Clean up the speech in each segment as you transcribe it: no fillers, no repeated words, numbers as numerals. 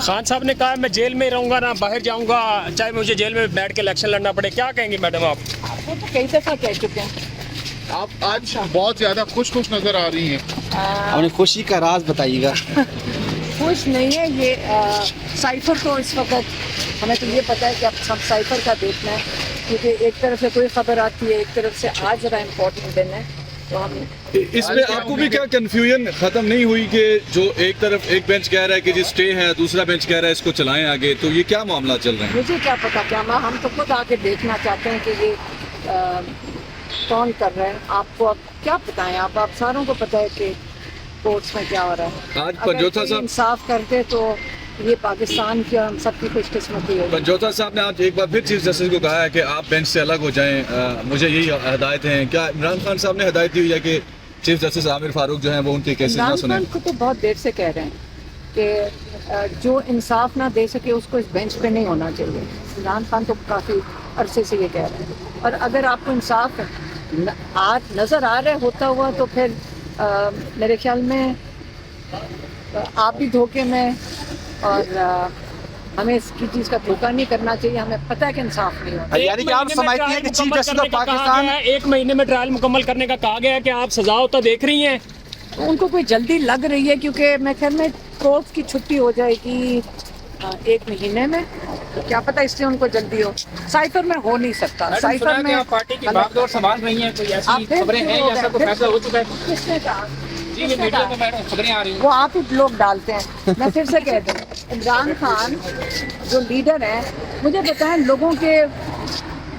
खान साहब ने कहा मैं जेल में रहूंगा ना बाहर जाऊंगा, चाहे मुझे जेल में बैठ के इलेक्शन लड़ना पड़े। क्या कहेंगी मैडम आप? वो तो कई दफ़ा कह चुके हैं। आप आज बहुत ज्यादा खुश नजर आ रही हैं। अपनी खुशी का राज बताइएगा। खुश नहीं है ये साइफर तो इस वक्त हमें तो ये पता है कि अब सब साइफर का देखना है, क्योंकि एक तरफ से कोई खबर आती है, एक तरफ से आज ज़रा इम्पोर्टेंट दिन है तो हम इसमें आपको भी क्या कंफ्यूजन खत्म नहीं हुई कि जो एक तरफ एक बेंच कह रहा है कि जी स्टे है, दूसरा बेंच कह रहा है इसको चलाएं आगे, तो ये क्या मामला चल रहा है? मुझे क्या पता क्या हम तो खुद आके देखना चाहते हैं कि ये कौन कर रहे हैं। आपको अब क्या बताएं, आप सारों को पता है कि कोर्ट्स में क्या हो रहा है। आज पंजोथा साहब इंसाफ करते तो ये पाकिस्तान की और हम सबकी खुशकिस्मती है। पंजोथा साहब ने आज एक बार फिर चीफ जस्टिस को कहा है कि आप बेंच से अलग हो जाएं, मुझे यही हदायत है। क्या इमरान खान साहब ने हदायत दी हुई है कि चीफ जस्टिस आमिर फारूक जो हैं वो उनके केसेस ना सुने? इमरान खान को तो बहुत देर से कह रहे हैं कि जो इंसाफ ना दे सके उसको इस बेंच पे नहीं होना चाहिए। इमरान खान तो काफ़ी अरसे से ये कह रहे हैं, और अगर आपको इंसाफ आज नज़र आ रहा है होता हुआ तो फिर मेरे ख्याल में आप भी धोखे में, और हमें इसकी चीज़ का धोखा नहीं करना चाहिए। हमें पता है कि इंसाफ नहीं होता। यानी कि आप समझती हैं कि चीफ जस्टिस ऑफ पाकिस्तान 1 महीने में ट्रायल मुकम्मल करने का कहा गया है कि आप सजा होता देख रही हैं? उनको कोई जल्दी लग रही है, क्योंकि मैं ख्याल में कोर्ट की छुट्टी हो जाएगी 1 महीने में, तो क्या पता इसलिए उनको जल्दी हो। साइफर में हो नहीं सकता। साइफर में पार्टी की बागडोर संभाल रही हैं, कोई ऐसी खबरें हैं या ऐसा कोई फैसला हो चुका है? किसने कहा? जी ये मीडिया में मैडम खबरें आ रही हैं। वो आप ही लोग डालते हैं। मैं फिर से कह दूं, इमरान खान जो लीडर हैं, मुझे बताएं लोगों के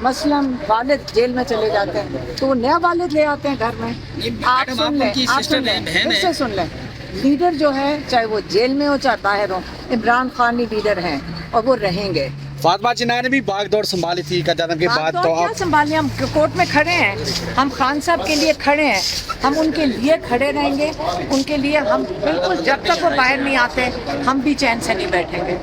मसलन वालिद जेल में चले जाते हैं तो वो नया वालिद ले आते हैं घर में। आप सुन लें, फिर से सुन लें, लीडर जो है चाहे वो जेल में हो चाहे बाहर हो, इमरान खान ही लीडर हैं और वो रहेंगे। फातिमा जिन्ना ने भी बागडोर संभाली थी का जन्म के बाद, तो क्या संभालिए, हम कोर्ट में खड़े हैं, हम खान साहब के लिए खड़े हैं, हम उनके लिए खड़े रहेंगे, उनके लिए हम बिल्कुल जब तक वो बाहर नहीं आते हम भी चैन से नहीं बैठेंगे।